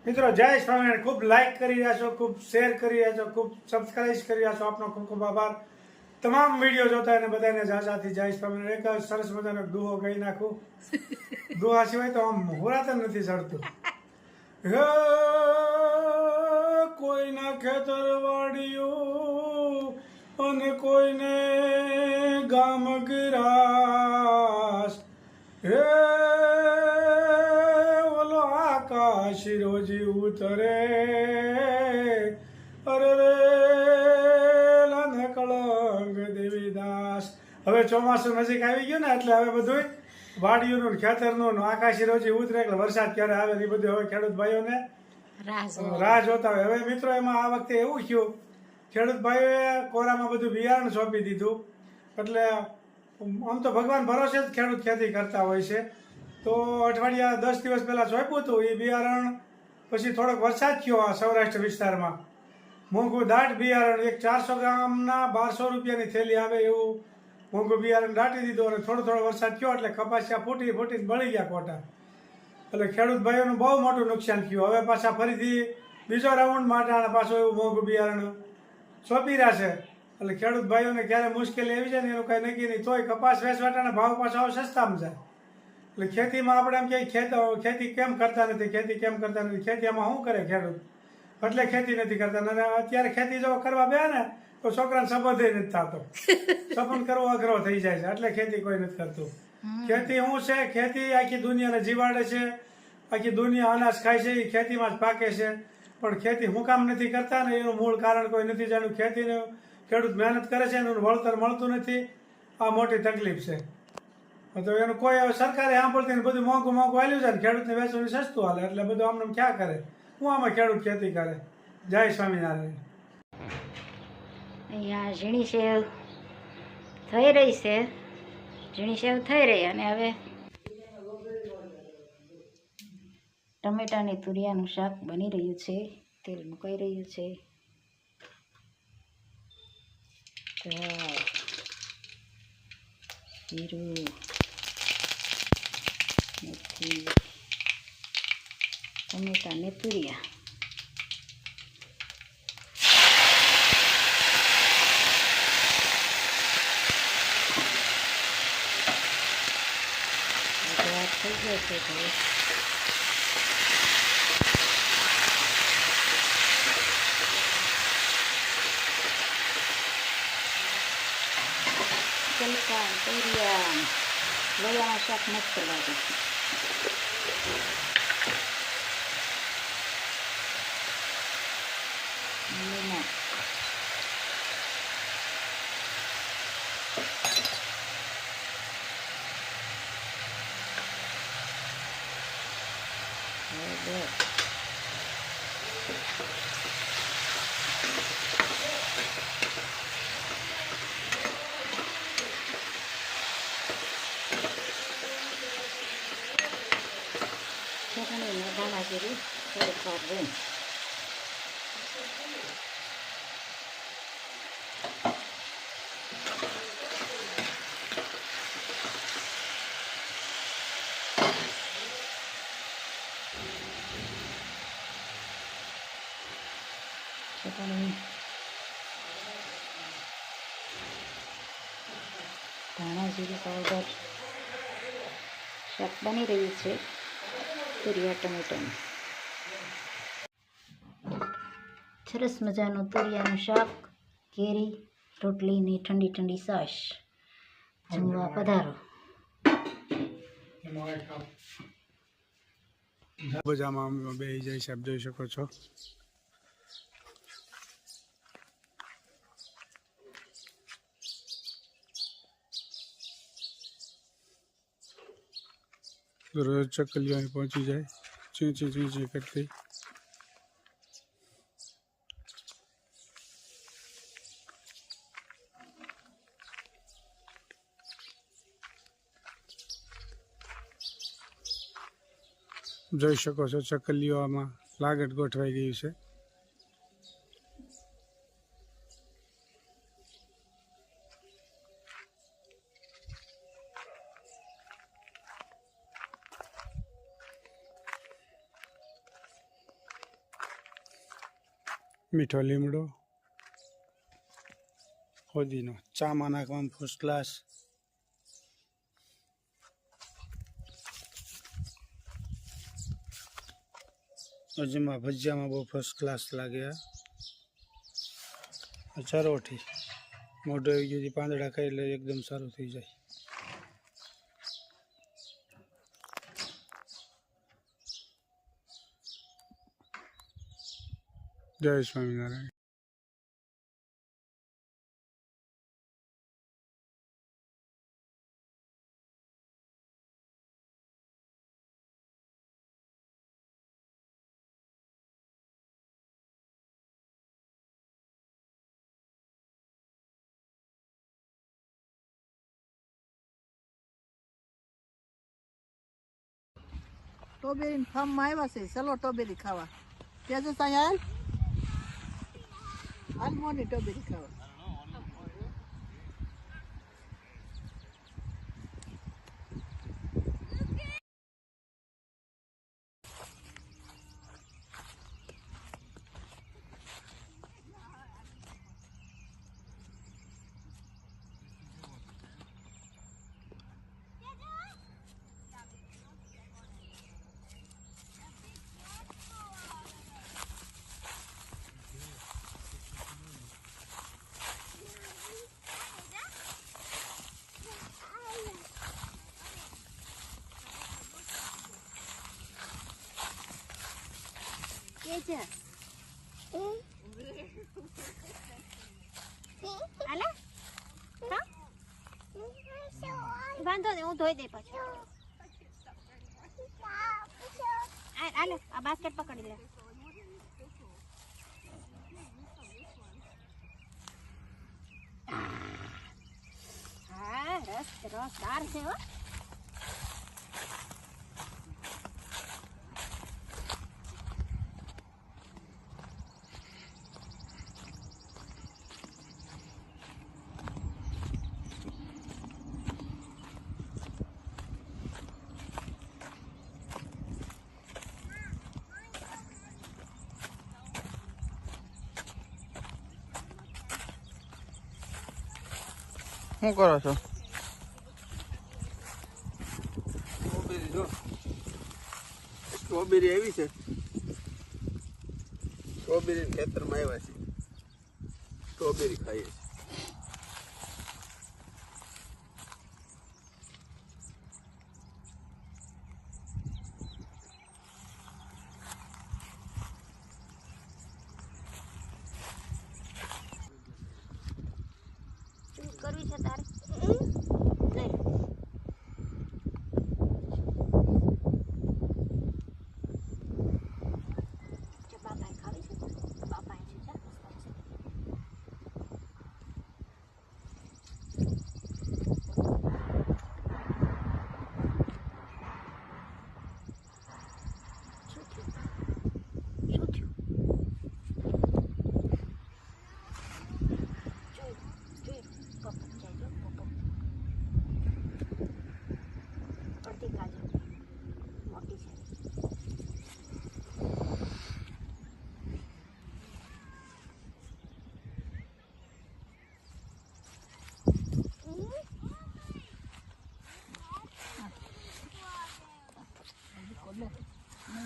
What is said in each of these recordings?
મિત્રો જય સ્વામિનારાયણ. ખૂબ લાઈક કરી રહ્યા છો, ખૂબ શેર કરી રહ્યા છો, ખૂબ સબસ્ક્રાઇબ કરી રહ્યા છો. આપનો ખૂબ ખૂબ આભાર. તમામ વિડીયો જોતા અને બધાને જાજાથી જય સ્વામિનારાયણ. એક સરસ મજાનો દુહો કહી નાખું. દુહા સિવાય તો આમ હોરાત નથી ચડતું. હે કોઈના ખેતર વાડિયું અને કોઈને ગામ ગિરાસ. હે આકાશ રોજી ઉતરે અરે રે લાને કળંગ દેવીદાસ. હવે ચોમાસું નજીક આવી ગયું ને એટલે હવે બધું વાડીઓનું ખેતરનું આકાશી રોજી ઉતરે એટલે વરસાદ ક્યારે આવે એ બધું હવે ખેડૂત ભાઈઓને રાહ જોતા હોય. હવે મિત્રો એમાં આ વખતે એવું થયું, ખેડૂત ભાઈઓએ કોરામાં બધું બિયારણ સોંપી દીધું. એટલે આમ તો ભગવાન ભરોસે જ ખેડૂત ખેતી કરતા હોય છે. તો અઠવાડિયા 10 દિવસ પહેલાં સોંપ્યું હતું એ બિયારણ. પછી થોડોક વરસાદ થયો આ સૌરાષ્ટ્ર વિસ્તારમાં. મોંઘું દાટ બિયારણ, એક 400 ગ્રામના 1200 રૂપિયાની થેલી આવે એવું મોંઘું બિયારણ દાટી દીધું. અને થોડો વરસાદ થયો એટલે કપાસિયા ફૂટીને બળી ગયા કોટા. એટલે ખેડૂત ભાઈઓનું બહુ મોટું નુકસાન થયું. હવે પાછા ફરીથી બીજો રાઉન્ડ માટે પાછું એવું મોંઘું બિયારણ સોંપી રહ્યા છે. એટલે ખેડૂત ભાઈઓને ક્યારે મુશ્કેલી આવી જાય ને એનું કંઈ નક્કી નહીં. તોય કપાસ વેચવાટાના ભાવ પાછા સસ્તામાં જાય. એટલે ખેતીમાં આપણે એમ કહીએ ખેતી કેમ કરતા નથી. ખેતીમાં શું કરે ખેડૂત? એટલે ખેતી નથી કરતા. અને અત્યારે ખેતી જો કરવા બે ને તો છોકરાને સંબંધ નથી થતો. સપન કરવો અઘરો થઈ જાય છે. એટલે ખેતી કોઈ નથી કરતું. ખેતી શું છે? ખેતી આખી દુનિયાને જીવાડે છે. આખી દુનિયા અનાજ ખાય છે એ ખેતીમાં જ પાકે છે. પણ ખેતી હું કામ નથી કરતા ને એનું મૂળ કારણ કોઈ નથી જાણ્યું. ખેતીને ખેડૂત મહેનત કરે છે એનું વળતર મળતું નથી. આ મોટી તકલીફ છે. તો એનું કોઈ સરકારે સાંભળતી ને બધું મોંઘું હાલ્યું છે ને ખેડૂતને વેચવાનું સસ્તું હાલે. એટલે બધું આમને ક્યાં કરે? હું આમાં ખેડૂત ખેતી કરે. જય સ્વામિનારાયણ. અહીંયા ઝીણી સેવ થઈ રહી છે. ઝીણી સેવ થઈ રહી અને હવે ટમેટાની તુરિયાનું શાક બની રહ્યું છે. તેલ મુકાઈ રહ્યું છે. જીરું, મેથી, ટમેટા ને તુરિયા. થઈ ગયો છે તો ચલકા તુરિયા લોયાનું શાક મસ્ત લાગે છે. લીમડા ચટણી ધાણા જીરું થોડીક વાર રહી. ચટણી, ધાણા જીરું પાવડર. શાક બની રહ્યું છે તુરિયા ટમેટાનું. સરસ મજાનું તુરિયાનું શાક, કેરી, રોટલીની ઠંડી ઠંડી છાશ. જમવા પધારો. બજામાં બે જઈ સાહેબ જોઈ શકો છો. રોજ ચકલીઓ પહોંચી જાય ચી કરતી. જોઈ શકો છો ચકલીઓ આમાં લાગટ ગોઠવાઈ ગયું છે. મીઠો લીમડો, ફોદીનો, ચામાં નાખવામાં ફર્સ્ટ ક્લાસ. અજમા ભજીયામાં બહુ ફર્સ્ટ ક્લાસ લાગે. આ ચરોઠી મોઢો આવી ગયું, પાંદડા ખાઈ એટલે એકદમ સારું થઈ જાય. જય સ્વામિનારાયણ. સ્ટ્રોબેરી ફાર્મમાં આવ્યા છે. ચલો સ્ટ્રોબેરી ખાવા. તેજસ અહીંયા હાલ મોની સ્ટ્રોબેરી ખાવા. વાંધો નહીં, હું ધોઈ દઈ પછી. આલે આ બાસ્કેટ પકડી લે. હા, રસદાર છે હો. શું કરો છો? સ્ટ્રોબેરી જો, સ્ટ્રોબેરી આવી છે. સ્ટ્રોબેરી ખેતરમાં આવ્યા છે. સ્ટ્રોબેરી ખાઈએ છીએ. કરવી છે તારે? નહીં. બાપાએ ખાવી છે? બાપાએ છે. શું થયું?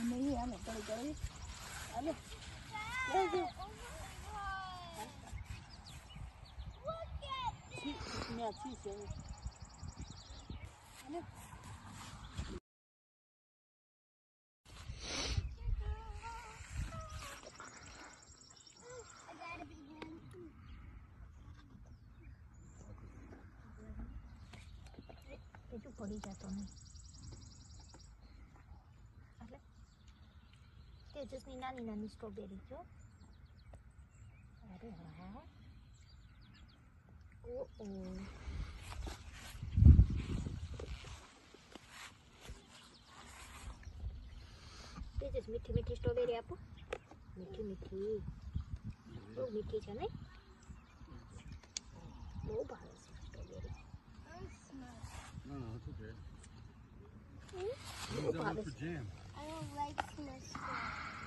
નહીં હાલે કરી હાલે. એટલું પડી જતો નહીં. તેજસની નાની નાની સ્ટ્રોબેરી જો. અરે વાહ. ઓ તેજસ મીઠી મીઠી સ્ટ્રોબેરી આપો. મીઠી મીઠી, બહુ મીઠી છે ને? બહુ ભાવે છે સ્ટ્રોબેરી. બહુ ભાવે છે. I don't like Smush.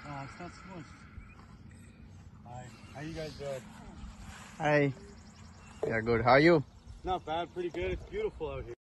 Oh, it's not smushed. Hi. How you guys doing? Hi. Yeah, good. How are you? Not bad. Pretty good. It's beautiful out here.